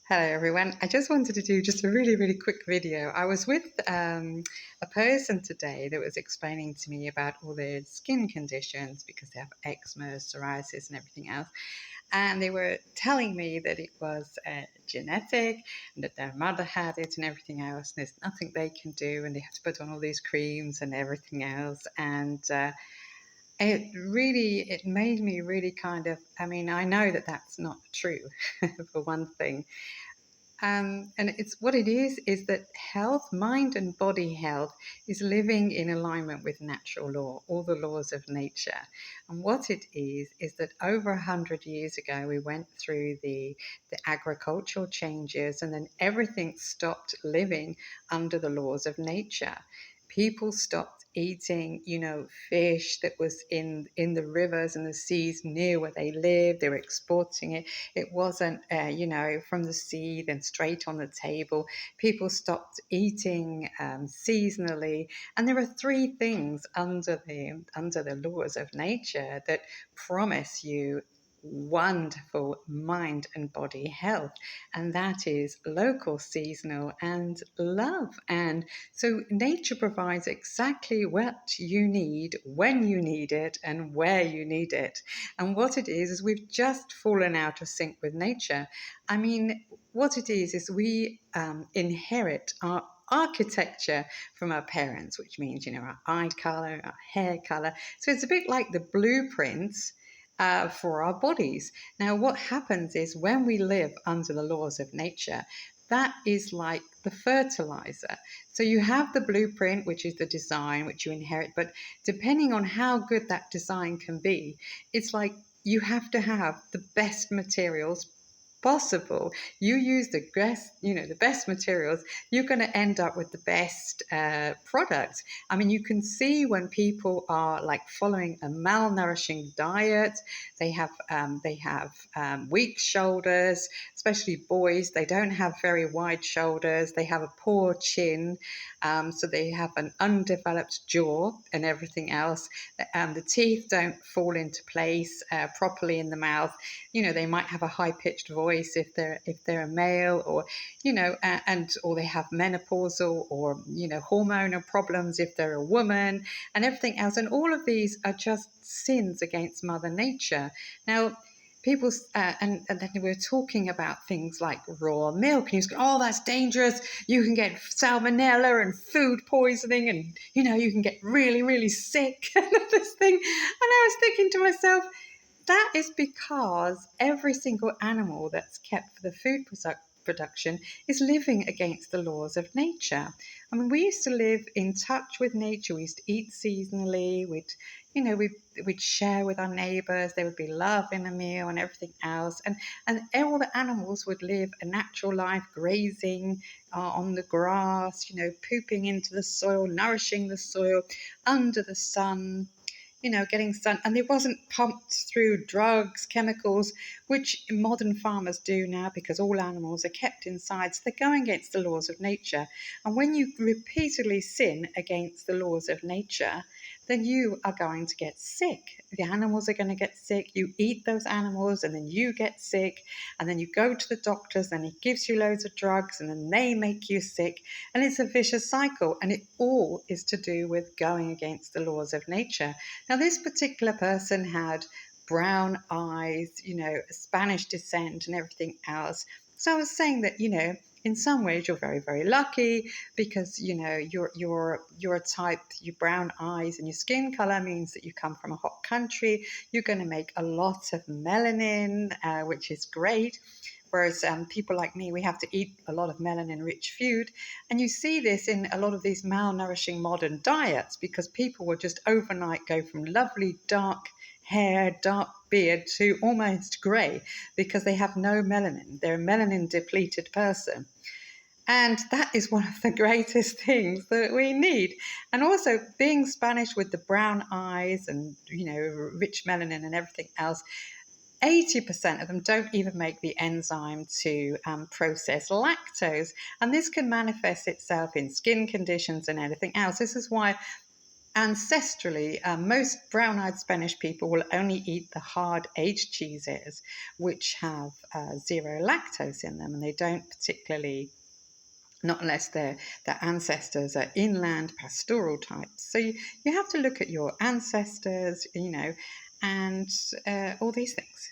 Hello everyone. I just wanted to do just a really, really quick video. I was with a person today that was explaining to me about all their skin conditions because they have eczema, psoriasis, and everything else. And they were telling me that it was genetic and that their mother had it and everything else. And there's nothing they can do, and they have to put on all these creams and everything else. And it made me really kind of, I know that that's not true for one thing. And it's what it is that health, mind and body health, is living in alignment with natural law, all the laws of nature. And what it is that over 100 years ago, we went through the agricultural changes, and then everything stopped living under the laws of nature. People stopped eating, fish that was in the rivers and the seas near where they lived. They were exporting it. It wasn't, from the sea, then straight on the table. People stopped eating seasonally. And there are three things under the laws of nature that promise you wonderful mind and body health, and that is local, seasonal, and love. And so nature provides exactly what you need, when you need it, and where you need it. And what it is we've just fallen out of sync with nature. What it is we inherit our architecture from our parents, which means, our eye color, our hair color. So it's a bit like the blueprints for our bodies. Now, what happens is when we live under the laws of nature, that is like the fertilizer. So you have the blueprint, which is the design which you inherit, but depending on how good that design can be, it's like you have to have the best materials possible. You use the best materials, you're going to end up with the best products. You can see when people are like following a malnourishing diet, they have weak shoulders, especially boys. They don't have very wide shoulders. They have a poor chin, so they have an undeveloped jaw and everything else. The teeth don't fall into place properly in the mouth. They might have a high pitched voice if they're a male, or or they have menopausal or hormonal problems if they're a woman, and everything else. And all of these are just sins against Mother Nature. Now, people and then we're talking about things like raw milk, and you go, oh, that's dangerous, you can get salmonella and food poisoning, and you can get really, really sick and this thing. And I was thinking to myself, that is because every single animal that's kept for the food production is living against the laws of nature. We used to live in touch with nature. We used to eat seasonally. We'd share with our neighbours. There would be love in a meal and everything else. And all the animals would live a natural life, grazing on the grass, pooping into the soil, nourishing the soil under the sun, getting sun, and it wasn't pumped through drugs, chemicals, which modern farmers do now because all animals are kept inside. So they're going against the laws of nature. And when you repeatedly sin against the laws of nature, then you are going to get sick. The animals are going to get sick. You eat those animals and then you get sick. And then you go to the doctors and he gives you loads of drugs and then they make you sick. And it's a vicious cycle. And it all is to do with going against the laws of nature. Now, this particular person had brown eyes, Spanish descent and everything else. So I was saying that, in some ways you're very, very lucky because, you're a type, your brown eyes and your skin color means that you come from a hot country. You're going to make a lot of melanin, which is great. Whereas people like me, we have to eat a lot of melanin-rich food. And you see this in a lot of these malnourishing modern diets because people will just overnight go from lovely dark hair, dark beard to almost grey because they have no melanin. They're a melanin-depleted person. And that is one of the greatest things that we need. And also being Spanish with the brown eyes and, rich melanin and everything else, 80% of them don't even make the enzyme to process lactose. And this can manifest itself in skin conditions and anything else. This is why Ancestrally, most brown-eyed Spanish people will only eat the hard aged cheeses, which have zero lactose in them, and they don't particularly, not unless their ancestors are inland pastoral types. So you have to look at your ancestors, and all these things.